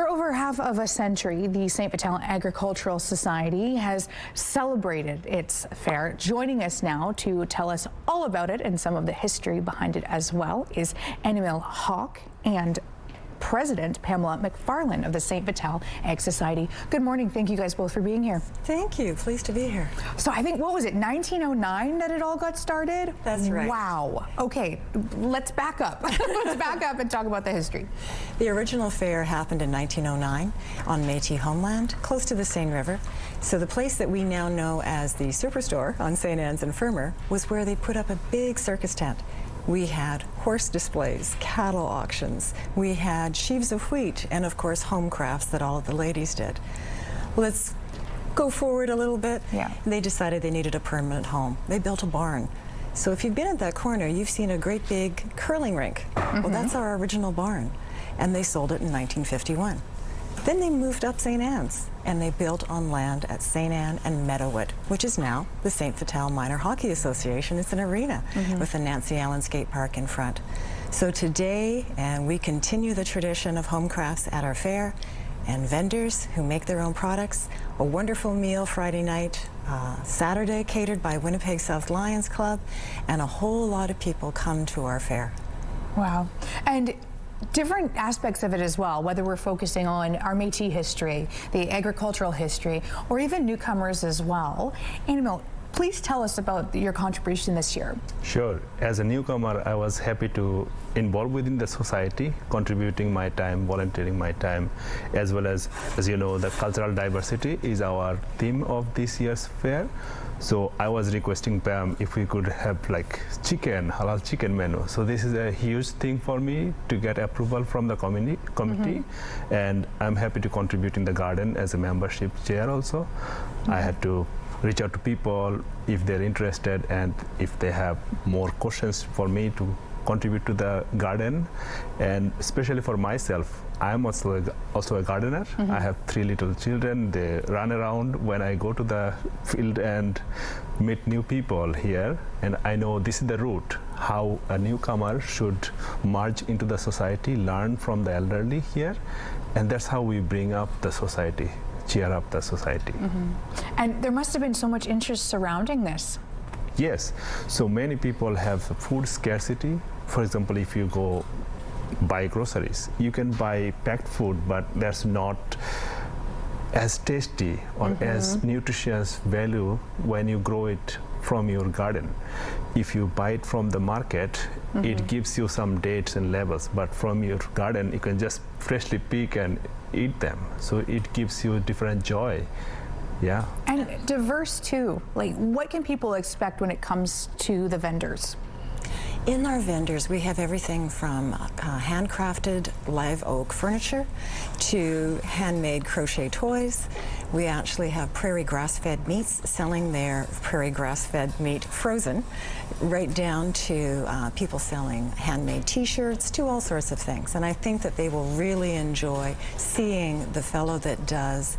For over half of a century, the St. Vital Agricultural Society has celebrated its fair. Joining us now to tell us all about it and some of the history behind it as well is Enamul Hawk and President Pamela McFarlane of the St. Vital Ag Society. Good morning. Thank you guys both for being here. Thank you. Pleased to be here. So I think, what was it, 1909 that it all got started? That's right. Wow. Okay, let's back up. Let's back up and talk about the history. The original fair happened in 1909 on Métis homeland, close to the Seine River. So the place that we now know as the Superstore on St. Anne's and Fermor was where they put up a big circus tent. We had horse displays, cattle auctions, we had sheaves of wheat, and of course home crafts that all of the ladies did. Let's go forward a little bit. Yeah. They decided they needed a permanent home. They built a barn. So if you've been at that corner, you've seen a great big curling rink. Well, that's our original barn, and they sold it in 1951. Then they moved up St. Anne's, and they built on land at St. Anne and Meadowood, which is now the St. Vital Minor Hockey Association. It's an arena with the Nancy Allen Skate Park in front. So today, and we continue the tradition of home crafts at our fair, and vendors who make their own products, a wonderful meal Friday night, Saturday catered by Winnipeg South Lions Club, and a whole lot of people come to our fair. Wow. And different aspects of it as well, whether we're focusing on our Métis history, the agricultural history, or even newcomers as well. Enamul, please tell us about your contribution this year. Sure. As a newcomer, I was happy to involve within the society, contributing my time, volunteering my time, as well as you know, the cultural diversity is our theme of this year's fair. So I was requesting Pam if we could have like halal chicken menu. So this is a huge thing for me to get approval from the committee, and I'm happy to contribute in the garden as a membership chair also. I had to reach out to people if they're interested and if they have more questions for me to contribute to the garden. And especially for myself, I'm also a gardener. I have 3 little children. They run around when I go to the field and meet new people here. And I know this is the route, how a newcomer should merge into the society, learn from the elderly here. And that's how we bring up the society, cheer up the society. And there must have been so much interest surrounding this. Yes, so many people have food scarcity. For example, if you go buy groceries, you can buy packed food, but that's not as tasty or as nutritious value when you grow it from your garden. If you buy it from the market, it gives you some dates and labels, but from your garden, you can just freshly pick and eat them. So it gives you different joy. Yeah. And diverse too. Like, what can people expect when it comes to the vendors? In our vendors, we have everything from handcrafted live oak furniture to handmade crochet toys. We actually have prairie grass-fed meats selling their prairie grass-fed meat frozen, right down to people selling handmade t-shirts, to all sorts of things. And I think that they will really enjoy seeing the fellow that does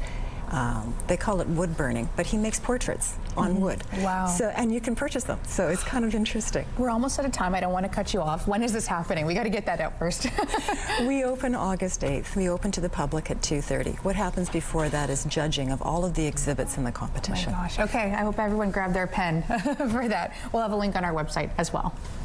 they call it wood burning, but he makes portraits on wood. Wow. So, and you can purchase them, so it's kind of interesting. We're almost out of time. I don't want to cut you off. When is this happening? We got to get that out first. We open August 8th. We open to the public at 2:30. What happens before that is judging of all of the exhibits in the competition. Oh my gosh. Okay, I hope everyone grabbed their pen for that. We'll have a link on our website as well.